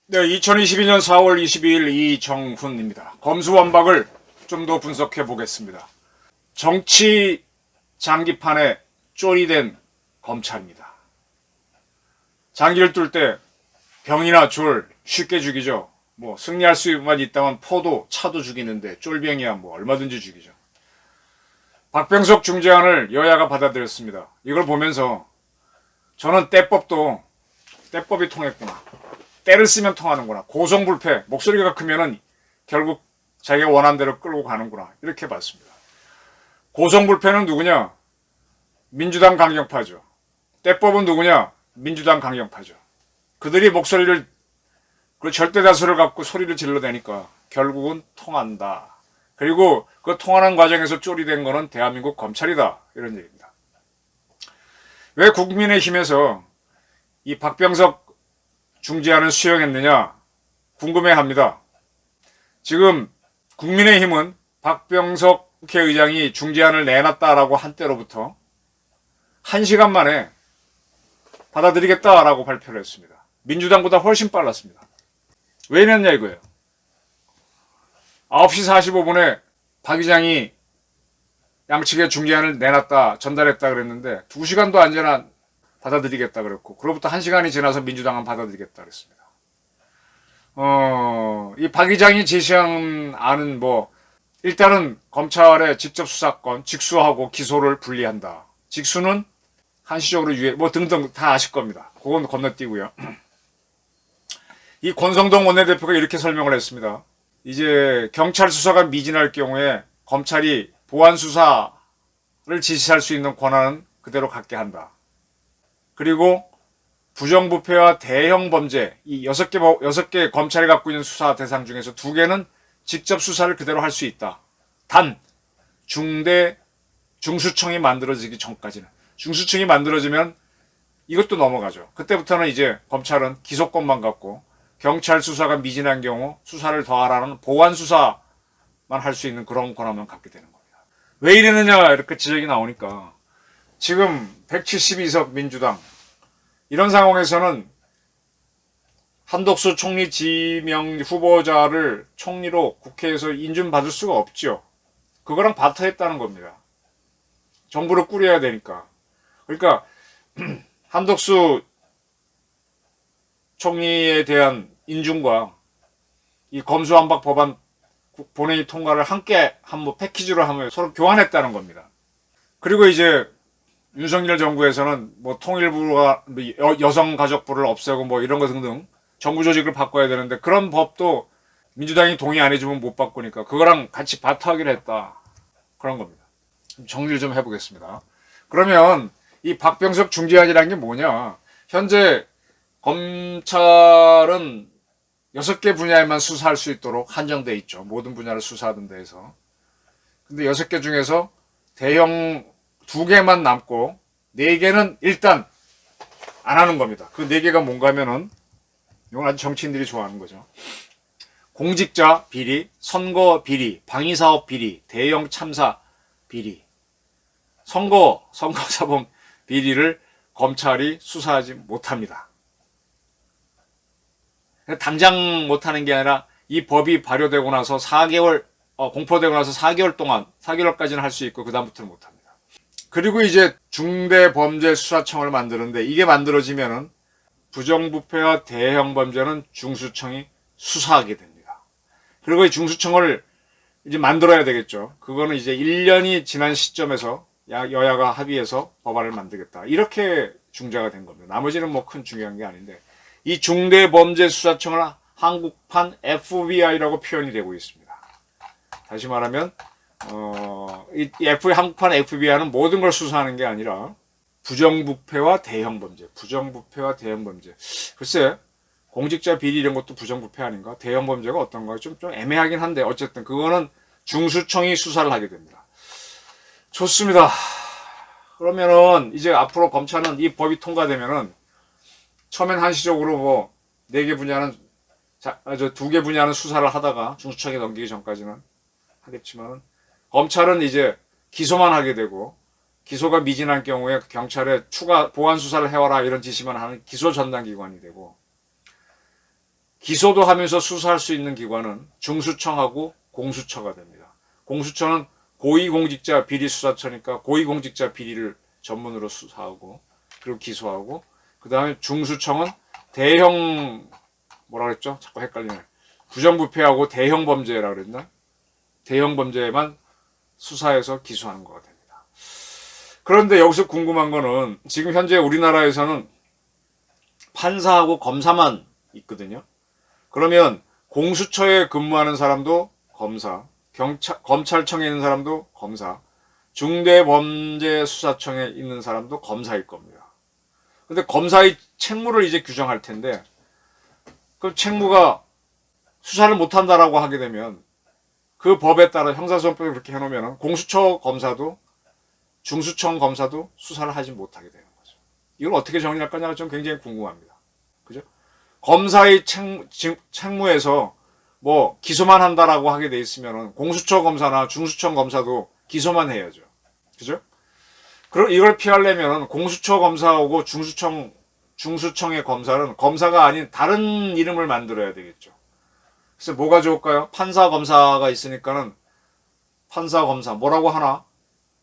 네, 2022년 4월 22일 이정훈입니다. 검수완박을 좀 더 분석해 보겠습니다. 정치 장기판에 쫄이된 검찰입니다. 장기를 뚫을 때 병이나 졸 쉽게 죽이죠. 뭐 승리할 수만 있다면 포도, 차도 죽이는데 쫄병이야 뭐 얼마든지 죽이죠. 박병석 중재안을 여야가 받아들였습니다. 이걸 보면서 저는 때법이 통했구나. 때를 쓰면 통하는구나. 고성불패, 목소리가 크면은 결국 자기가 원하는 대로 끌고 가는구나. 이렇게 봤습니다. 고성불패는 누구냐? 민주당 강경파죠. 때법은 누구냐? 민주당 강경파죠. 그들이 목소리를, 그 절대다수를 갖고 소리를 질러대니까 결국은 통한다. 그리고 그 통하는 과정에서 쫄이된 거는 대한민국 검찰이다. 이런 얘기입니다. 왜 국민의힘에서 이 박병석 중재안을 수용했느냐 궁금해합니다. 지금 국민의힘은 박병석 국회의장이 중재안을 내놨다라고 한때로부터 1시간 만에 받아들이겠다라고 발표를 했습니다. 민주당보다 훨씬 빨랐습니다. 왜 이랬냐 이거예요. 9시 45분에 박 의장이 양측의 중재안을 내놨다 전달했다 그랬는데 2시간도 안 지나 받아들이겠다 그랬고 그로부터 1시간이 지나서 민주당은 받아들이겠다 그랬습니다. 이 박 의장이 제시한 안은 일단은 검찰의 직접 수사권 직수하고 기소를 분리한다. 직수는 한시적으로 등등 다 아실 겁니다. 그건 건너뛰고요. 이 권성동 원내대표가 이렇게 설명을 했습니다. 이제 경찰 수사가 미진할 경우에 검찰이 보안 수사를 지시할 수 있는 권한은 그대로 갖게 한다. 그리고 부정부패와 대형 범죄, 이 6개 검찰이 갖고 있는 수사 대상 중에서 2개는 직접 수사를 그대로 할 수 있다. 단, 중수청이 만들어지기 전까지는. 중수청이 만들어지면 이것도 넘어가죠. 그때부터는 이제 검찰은 기소권만 갖고 경찰 수사가 미진한 경우 수사를 더하라는 보완 수사만 할 수 있는 그런 권한만 갖게 되는 겁니다. 왜 이러느냐 이렇게 지적이 나오니까 지금 172석 민주당 이런 상황에서는 한덕수 총리 지명 후보자를 총리로 국회에서 인준받을 수가 없죠. 그거랑 바터했다는 겁니다. 정부를 꾸려야 되니까. 그러니까 한덕수 총리에 대한 인준과 이 검수완박 법안 본회의 통과를 함께 패키지로 하면 서로 교환했다는 겁니다. 그리고 이제 윤석열 정부에서는 통일부가 여성가족부를 없애고 이런 거 등등 정부 조직을 바꿔야 되는데 그런 법도 민주당이 동의 안 해주면 못 바꾸니까 그거랑 같이 바터하기로 했다. 그런 겁니다. 정리를 좀 해보겠습니다. 그러면 이 박병석 중재안이라는 게 뭐냐? 현재 검찰은 6개 분야에만 수사할 수 있도록 한정돼 있죠. 모든 분야를 수사하던 데에서. 근데 6개 중에서 대형 2개만 남고 4개는 일단 안 하는 겁니다. 그 4개가 뭔가 하면은 이건 아주 정치인들이 좋아하는 거죠. 공직자 비리, 선거 비리, 방위사업 비리, 대형 참사 비리, 선거사범 비리를 검찰이 수사하지 못합니다. 당장 못하는 게 아니라 이 법이 발효되고 나서 4개월, 공포되고 나서 4개월 동안, 4개월까지는 할 수 있고 그다음부터는 못합니다. 그리고 이제 중대범죄수사청을 만드는데 이게 만들어지면은 부정부패와 대형 범죄는 중수청이 수사하게 됩니다. 그리고 이 중수청을 이제 만들어야 되겠죠. 그거는 이제 1년이 지난 시점에서 여야가 합의해서 법안을 만들겠다. 이렇게 중재가 된 겁니다. 나머지는 큰 중요한 게 아닌데 이 중대범죄수사청을 한국판 FBI라고 표현이 되고 있습니다. 다시 말하면 한국판 FBI는 모든 걸 수사하는 게 아니라 부정부패와 대형 범죄. 글쎄, 공직자 비리 이런 것도 부정부패 아닌가? 대형 범죄가 어떤가? 좀 애매하긴 한데 어쨌든 그거는 중수청이 수사를 하게 됩니다. 좋습니다. 그러면은 이제 앞으로 검찰은 이 법이 통과되면은 처음엔 한시적으로 4개 분야는 2개 분야는 수사를 하다가 중수청에 넘기기 전까지는 하겠지만 검찰은 이제 기소만 하게 되고 기소가 미진한 경우에 경찰에 추가 보완 수사를 해와라 이런 지시만 하는 기소 전담 기관이 되고 기소도 하면서 수사할 수 있는 기관은 중수청하고 공수처가 됩니다. 공수처는 고위공직자 비리수사처니까 고위공직자 비리를 전문으로 수사하고 그리고 기소하고 그 다음에 중수청은 대형 뭐라 그랬죠? 자꾸 헷갈리네. 부정부패하고 대형 범죄라 그랬나? 대형 범죄만 수사해서 기소하는 거가 됩니다. 그런데 여기서 궁금한 거는 지금 현재 우리나라에서는 판사하고 검사만 있거든요. 그러면 공수처에 근무하는 사람도 검사, 검찰청에 있는 사람도 검사, 중대범죄수사청에 있는 사람도 검사일 겁니다. 근데 검사의 책무를 이제 규정할 텐데 그 책무가 수사를 못한다라고 하게 되면 그 법에 따라 형사소송법에 그렇게 해놓으면 공수처 검사도 중수청 검사도 수사를 하지 못하게 되는 거죠. 이걸 어떻게 정리할 거냐가 좀 굉장히 궁금합니다. 그죠? 검사의 책무에서 뭐 기소만 한다라고 하게 돼 있으면 공수처 검사나 중수청 검사도 기소만 해야죠. 그죠? 그럼 이걸 피하려면 공수처 검사하고 중수청의 검사는 검사가 아닌 다른 이름을 만들어야 되겠죠. 그래서 뭐가 좋을까요? 판사 검사가 있으니까는 판사 검사 뭐라고 하나?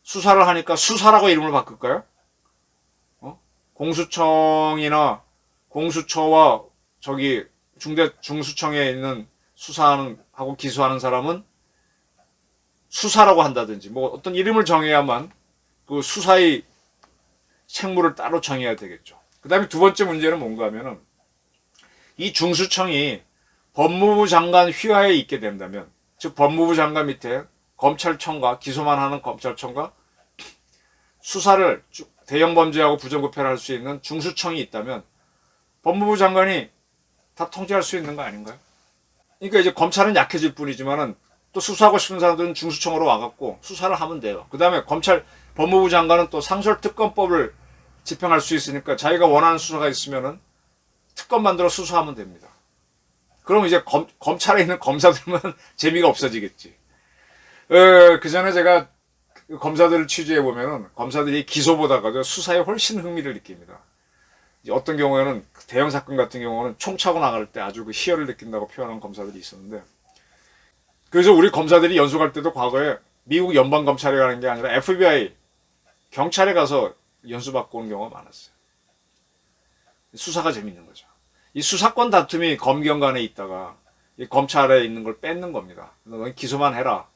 수사를 하니까 수사라고 이름을 바꿀까요? 공수청이나 공수처와 저기 중수청에 있는 수사하는 하고 기소하는 사람은 수사라고 한다든지 뭐 어떤 이름을 정해야만 그 수사의 책무를 따로 정해야 되겠죠. 그 다음에 두 번째 문제는 뭔가 하면은 이 중수청이 법무부 장관 휘하에 있게 된다면 즉 법무부 장관 밑에 검찰청과 기소만 하는 검찰청과 수사를 대형 범죄하고 부정부패를 할 수 있는 중수청이 있다면 법무부 장관이 다 통제할 수 있는 거 아닌가요? 그러니까 이제 검찰은 약해질 뿐이지만은 또 수사하고 싶은 사람들은 중수청으로 와갖고 수사를 하면 돼요. 그 다음에 법무부 장관은 또 상설특검법을 집행할 수 있으니까 자기가 원하는 수사가 있으면은 특검 만들어 수사하면 됩니다. 그럼 이제 검찰에 있는 검사들만 재미가 없어지겠지. 그 전에 제가 검사들을 취재해 보면은 검사들이 기소보다가도 수사에 훨씬 흥미를 느낍니다. 어떤 경우에는 대형 사건 같은 경우는 총 차고 나갈 때 아주 그 희열을 느낀다고 표현하는 검사들이 있었는데 그래서 우리 검사들이 연수갈 때도 과거에 미국 연방검찰에 가는 게 아니라 FBI 경찰에 가서 연수받고 온 경우가 많았어요. 수사가 재밌는 거죠. 이 수사권 다툼이 검경 간에 있다가 이 검찰에 있는 걸 뺏는 겁니다. 너는 기소만 해라.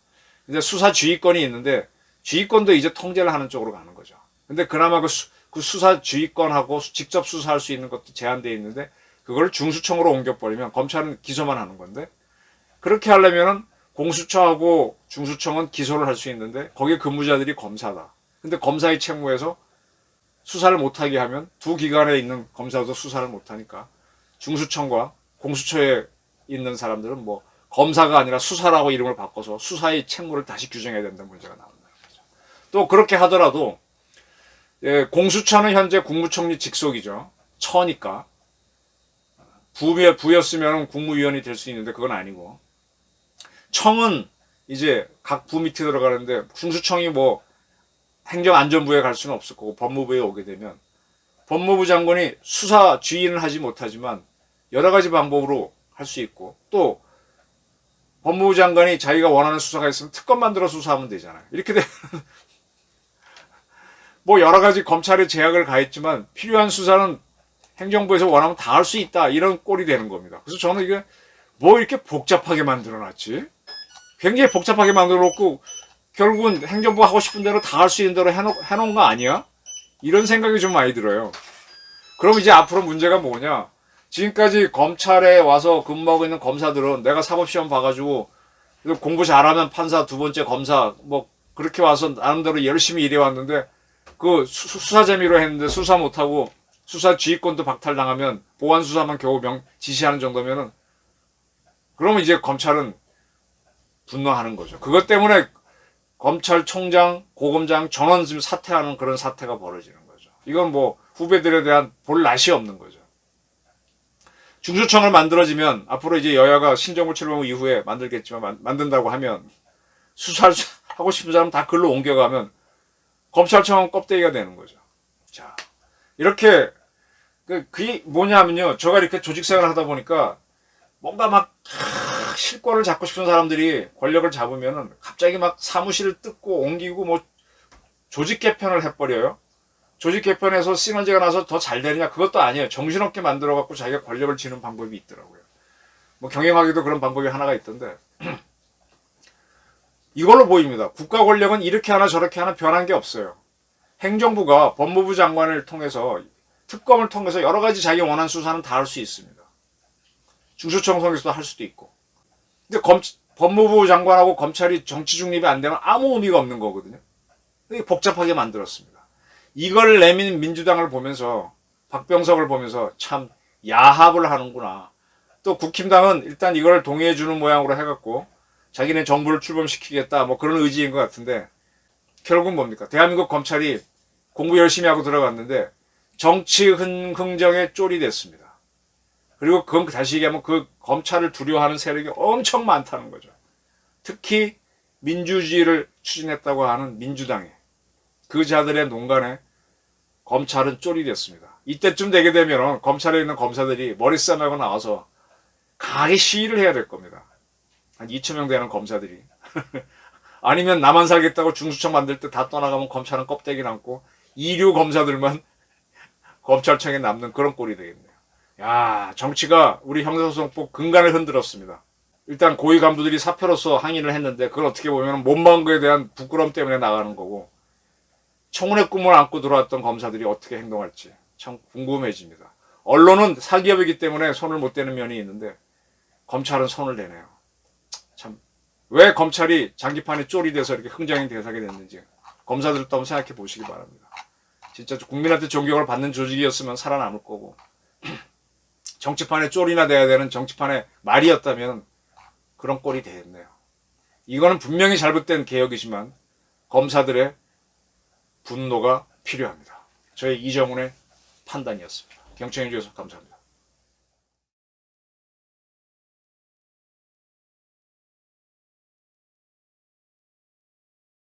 근데 수사 지휘권이 있는데 지휘권도 이제 통제를 하는 쪽으로 가는 거죠. 근데 그나마 그 수사 지휘권하고 직접 수사할 수 있는 것도 제한되어 있는데 그걸 중수청으로 옮겨버리면 검찰은 기소만 하는 건데 그렇게 하려면은 공수처하고 중수청은 기소를 할 수 있는데 거기에 근무자들이 검사다. 근데 검사의 책무에서 수사를 못하게 하면 두 기관에 있는 검사도 수사를 못하니까 중수청과 공수처에 있는 사람들은 뭐 검사가 아니라 수사라고 이름을 바꿔서 수사의 책무를 다시 규정해야 된다는 문제가 나온다는 거죠. 또 그렇게 하더라도 공수처는 현재 국무총리 직속이죠. 처니까 부였으면 국무위원이 될 수 있는데 그건 아니고 청은 이제 각 부 밑에 들어가는데 중수청이 뭐 행정안전부에 갈 수는 없을 거고 법무부에 오게 되면 법무부 장관이 수사 지휘는 하지 못하지만 여러 가지 방법으로 할 수 있고 또 법무부 장관이 자기가 원하는 수사가 있으면 특검 만들어 수사하면 되잖아요. 이렇게 되면 뭐 여러 가지 검찰에 제약을 가했지만 필요한 수사는 행정부에서 원하면 다 할 수 있다 이런 꼴이 되는 겁니다. 그래서 저는 이게 뭐 이렇게 복잡하게 만들어놨지? 굉장히 복잡하게 만들어놓고 결국은 행정부가 하고 싶은 대로 다 할 수 있는 대로 해놓은 거 아니야? 이런 생각이 좀 많이 들어요. 그럼 이제 앞으로 문제가 뭐냐? 지금까지 검찰에 와서 근무하고 있는 검사들은 내가 사법시험 봐가지고 공부 잘하면 판사, 두 번째 검사 뭐 그렇게 와서 나름대로 열심히 일해왔는데 그 수사 재미로 했는데 수사 못하고 수사 지휘권도 박탈당하면 보안 수사만 겨우 지시하는 정도면은 그러면 이제 검찰은 분노하는 거죠. 그것 때문에 검찰총장, 고검장 전원 지금 사퇴하는 그런 사태가 벌어지는 거죠. 이건 뭐 후배들에 대한 볼 낯이 없는 거죠. 중수청을 만들어지면 앞으로 이제 여야가 신정부 출범 이후에 만들겠지만 만든다고 하면 수사하고 싶은 사람 다 글로 옮겨가면 검찰청은 껍데기가 되는 거죠. 자, 이렇게 그게 뭐냐면요. 제가 이렇게 조직생활을 하다 보니까 뭔가 막 실권을 잡고 싶은 사람들이 권력을 잡으면은 갑자기 막 사무실을 뜯고 옮기고 뭐 조직 개편을 해버려요. 조직 개편해서 시너지가 나서 더 잘 되느냐? 그것도 아니에요. 정신없게 만들어갖고 자기가 권력을 쥐는 방법이 있더라고요. 뭐 경영학에도 그런 방법이 하나가 있던데 이걸로 보입니다. 국가 권력은 이렇게 하나 저렇게 하나 변한 게 없어요. 행정부가 법무부 장관을 통해서 특검을 통해서 여러 가지 자기 원하는 수사는 다 할 수 있습니다. 중수청에서도 할 수도 있고. 근데 법무부 장관하고 검찰이 정치 중립이 안 되면 아무 의미가 없는 거거든요. 복잡하게 만들었습니다. 이걸 내민 민주당을 보면서 박병석을 보면서 참 야합을 하는구나. 또 국힘당은 일단 이걸 동의해 주는 모양으로 해갖고 자기네 정부를 출범시키겠다 뭐 그런 의지인 것 같은데 결국은 뭡니까? 대한민국 검찰이 공부 열심히 하고 들어갔는데 정치 흥정에 쫄이 됐습니다. 그리고 그건 다시 얘기하면 그 검찰을 두려워하는 세력이 엄청 많다는 거죠. 특히 민주주의를 추진했다고 하는 민주당에 그 자들의 농간에 검찰은 쫄이 됐습니다. 이때쯤 되게 되면 검찰에 있는 검사들이 머리싸매고 나와서 강하게 시위를 해야 될 겁니다. 한 2,000명 되는 검사들이. 아니면 나만 살겠다고 중수청 만들 때 다 떠나가면 검찰은 껍데기 남고 이류 검사들만 검찰청에 남는 그런 꼴이 되겠네요. 야, 정치가 우리 형사소송법 근간을 흔들었습니다. 일단 고위 간부들이 사표로서 항의를 했는데 그걸 어떻게 보면 못 막은 거에 대한 부끄러움 때문에 나가는 거고 청문회 꿈을 안고 들어왔던 검사들이 어떻게 행동할지 참 궁금해집니다. 언론은 사기업이기 때문에 손을 못 대는 면이 있는데 검찰은 손을 대네요. 참 왜 검찰이 장기판에 쫄이 돼서 이렇게 흥정이 대사게 됐는지 검사들도 한번 생각해 보시기 바랍니다. 진짜 국민한테 존경을 받는 조직이었으면 살아남을 거고 정치판에 쫄이나 돼야 되는 정치판의 말이었다면 그런 꼴이 되겠네요. 이거는 분명히 잘못된 개혁이지만 검사들의 분노가 필요합니다. 저의 이정훈의 판단이었습니다. 경청해 주셔서 감사합니다.